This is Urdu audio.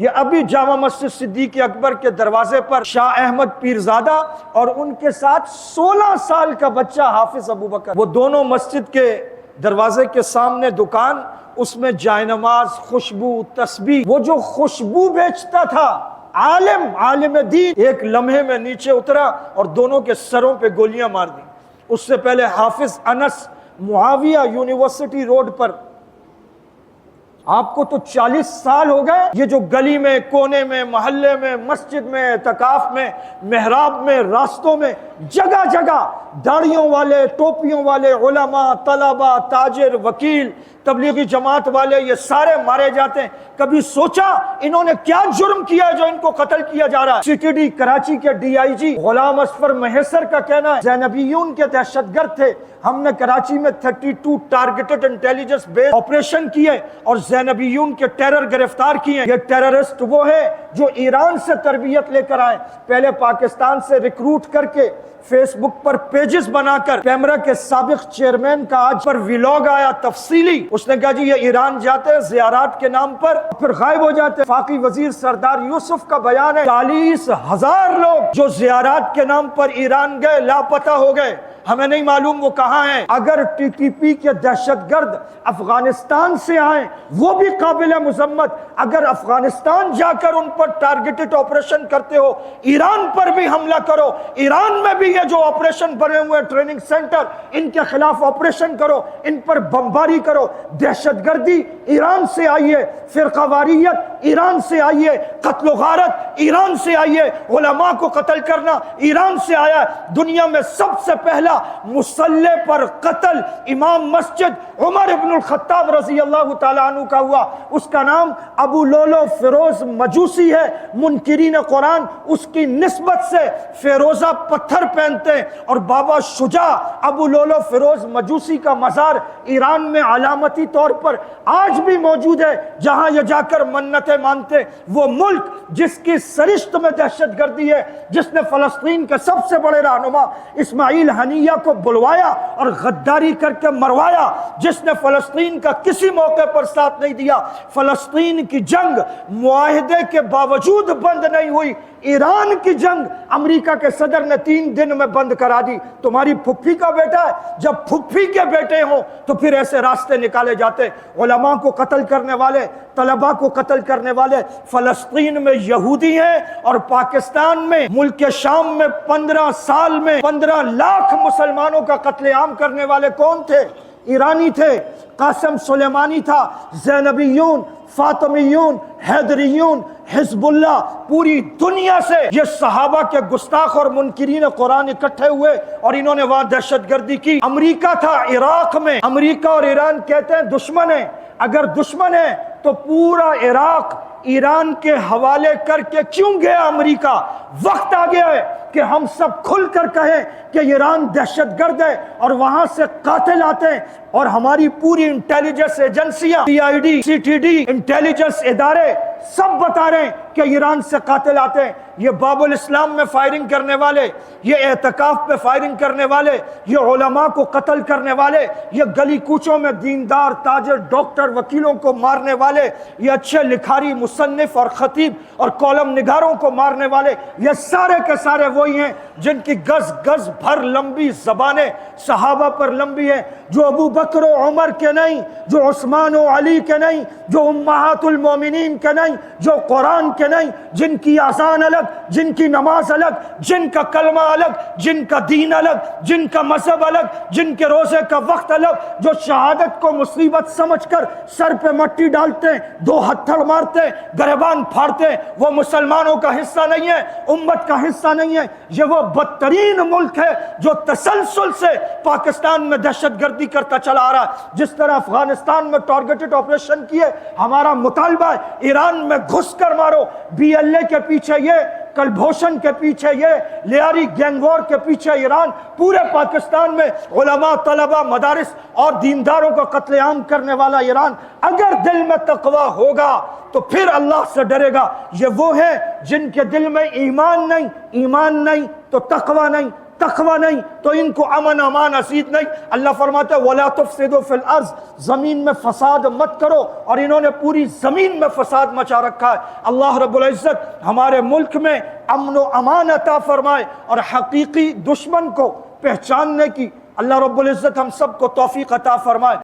یہ ابھی جامع مسجد صدیق اکبر کے دروازے پر شاہ احمد پیرزادہ اور ان کے ساتھ 16 سال کا بچہ حافظ ابوبکر، وہ دونوں مسجد کے دروازے کے سامنے دکان، اس میں جائے نماز، خوشبو، تسبیح، وہ جو خوشبو بیچتا تھا عالم دین، ایک لمحے میں نیچے اترا اور دونوں کے سروں پہ گولیاں مار دی۔ اس سے پہلے حافظ انس معاویہ یونیورسٹی روڈ پر، آپ کو تو 40 سال ہو گئے، یہ جو گلی میں، کونے میں، محلے میں، مسجد میں، اعتکاف میں، محراب میں، راستوں میں، جگہ جگہ داڑھیوں والے، ٹوپیوں والے، علماء، طلباء، تاجر، وکیل، تبلیغی جماعت والے، یہ سارے مارے جاتے ہیں۔ کبھی سوچا انہوں نے کیا جرم کیا ہے جو ان کو قتل کیا جا رہا ہے؟ سی ٹی ڈی کراچی کے ڈی آئی جی غلام اصفر مہیسر کا کہنا ہے زینبیون کے دہشت گرد تھے، ہم نے کراچی میں 32 ٹارگیٹڈ انٹیلیجنس بیس آپریشن کیے اور زینبیون کے ٹیرر گرفتار کیے۔ یہ ٹیررسٹ وہ ہے جو ایران سے تربیت لے کر آئے، پہلے پاکستان سے ریکروٹ کر کے فیس بک پر پیجز بنا کر، پیمرا کے سابق چیئرمین کا آج پر ویلاگ آیا تفصیلی، اس نے کہا جی یہ ایران جاتے ہیں زیارات کے نام پر پھر غائب ہو جاتے ہیں۔ وفاقی وزیر سردار یوسف کا بیان ہے 40,000 لوگ جو زیارات کے نام پر ایران گئے لاپتہ ہو گئے، ہمیں نہیں معلوم وہ کہاں ہیں۔ اگر ٹی ٹی پی کے دہشت گرد افغانستان سے آئیں وہ بھی قابل مذمت، اگر افغانستان جا کر ان پر ٹارگیٹڈ آپریشن کرتے ہو، ایران پر بھی حملہ کرو، ایران میں بھی یہ جو آپریشن بنے ہوئے ٹریننگ سینٹر، ان کے خلاف آپریشن کرو، ان پر بمباری کرو۔ دہشت گردی ایران سے آئی ہے، فرقہ واریت ایران سے آئی ہے، قتل و غارت ایران سے آئی ہے، علماء کو قتل کرنا ایران سے آیا ہے۔ دنیا میں سب سے پہلا مسلح پر قتل امام مسجد عمر ابن الخطاب رضی اللہ تعالیٰ عنہ کا ہوا، اس کا نام ابو لولو فیروز مجوسی ہے۔ منکرین قرآن اس کی نسبت سے فیروزہ پتھر پہنتے ہیں، اور بابا شجاع ابو لولو فیروز مجوسی کا مزار ایران میں علامتی طور پر آج بھی موجود ہے، جہاں یہ جا کر منتیں مانتے۔ وہ ملک جس کی سرشت میں دہشت گردی ہے، جس نے فلسطین کے سب سے بڑے رہنما اسماعیل ہنیہ کو بلوایا اور غداری کر کے مروایا، جس نے فلسطین کا کسی موقع پر ساتھ نہیں دیا، فلسطین کی جنگ معاہدے کے باوجود بند نہیں ہوئی، ایران کی جنگ امریکہ کے صدر نے 3 دن میں بند کرا دی۔ تمہاری پھپھی کا بیٹا ہے، جب پھپھی کے بیٹے ہوں تو پھر ایسے راستے نکالے جاتے۔ علماء کو قتل کرنے والے، طلباء کو قتل کرنے والے فلسطین میں یہودی ہیں، اور پاکستان میں ملک شام میں 15 سال میں 15 لاکھ مسلمانوں کا قتل عام کرنے والے کون تھے؟ ایرانی تھے۔ قاسم سلیمانی تھا۔ زینبیون، فاطمیون، حیدریون، حزب اللہ، پوری دنیا سے یہ صحابہ کے گستاخ اور منکرین قرآن اکٹھے ہوئے اور انہوں نے وہاں دہشت گردی کی۔ امریکہ تھا عراق میں، امریکہ اور ایران کہتے ہیں دشمن ہیں، اگر دشمن ہے تو پورا عراق ایران کے حوالے کر کے کیوں گیا امریکہ؟ وقت آ گیا ہے کہ ہم سب کھل کر کہیں کہ ایران دہشت گرد ہے اور وہاں سے قاتل آتے ہیں، اور ہماری پوری انٹیلیجنس ایجنسیاں، C I D, C T D, intelligence ادارے سب بتا رہے ہیں کہ ایران سے قاتل آتے ہیں۔ یہ باب الاسلام میں فائرنگ کرنے والے، یہ اعتکاف پہ فائرنگ کرنے والے، یہ علماء کو قتل کرنے والے، یہ گلی کوچوں میں دیندار، تاجر، ڈاکٹر، وکیلوں کو مارنے والے، یہ اچھے لکھاری، مصنف اور خطیب اور کالم نگاروں کو مارنے والے، یہ سارے کے سارے وہی ہیں جن کی گز گز بھر لمبی زبانیں صحابہ پر لمبی ہیں، جو ابو بکر و عمر کے نہیں، جو عثمان و علی کے نہیں، جو امہات المومنین کے نہیں، جو قرآن کے نہیں، جن کی اذان الگ، جن کی نماز الگ، جن کا کلمہ الگ، جن کا دین الگ، جن کا مذہب الگ، جن کے روزے کا وقت الگ، جو شہادت کو مصیبت سمجھ کر سر پہ مٹی ڈالتے ہیں، 2 ہتھڑ مارتے ہیں، گریبان پھاڑتے ہیں، وہ مسلمانوں کا حصہ نہیں ہے، امت کا حصہ نہیں ہے۔ یہ وہ بدترین ملک ہے جو تسلسل سے پاکستان میں دہشت گردی کرتا چلا آ رہا ہے۔ جس طرح افغانستان میں ٹارگیٹڈ آپریشن کیے، ہمارا مطالبہ ہے ایران میں گھس کر مارو۔ بی ایل اے کے پیچھے یہ، کلبھوشن کے پیچھے یہ، لیاری گینگ وار کے پیچھے ایران، پورے پاکستان میں علماء، طلباء، مدارس اور دینداروں کا قتل عام کرنے والا ایران۔ اگر دل میں تقوی ہوگا تو پھر اللہ سے ڈرے گا۔ یہ وہ ہیں جن کے دل میں ایمان نہیں، ایمان نہیں تو تقوی نہیں، تقوی نہیں تو ان کو امن امان نصیب نہیں۔ اللہ فرماتا ہے وَلَا تُفْسِدُوا فِي الْأَرْضِ، زمین میں فساد مت کرو، اور انہوں نے پوری زمین میں فساد مچا رکھا ہے۔ اللہ رب العزت ہمارے ملک میں امن و امان عطا فرمائے، اور حقیقی دشمن کو پہچاننے کی اللہ رب العزت ہم سب کو توفیق عطا فرمائے۔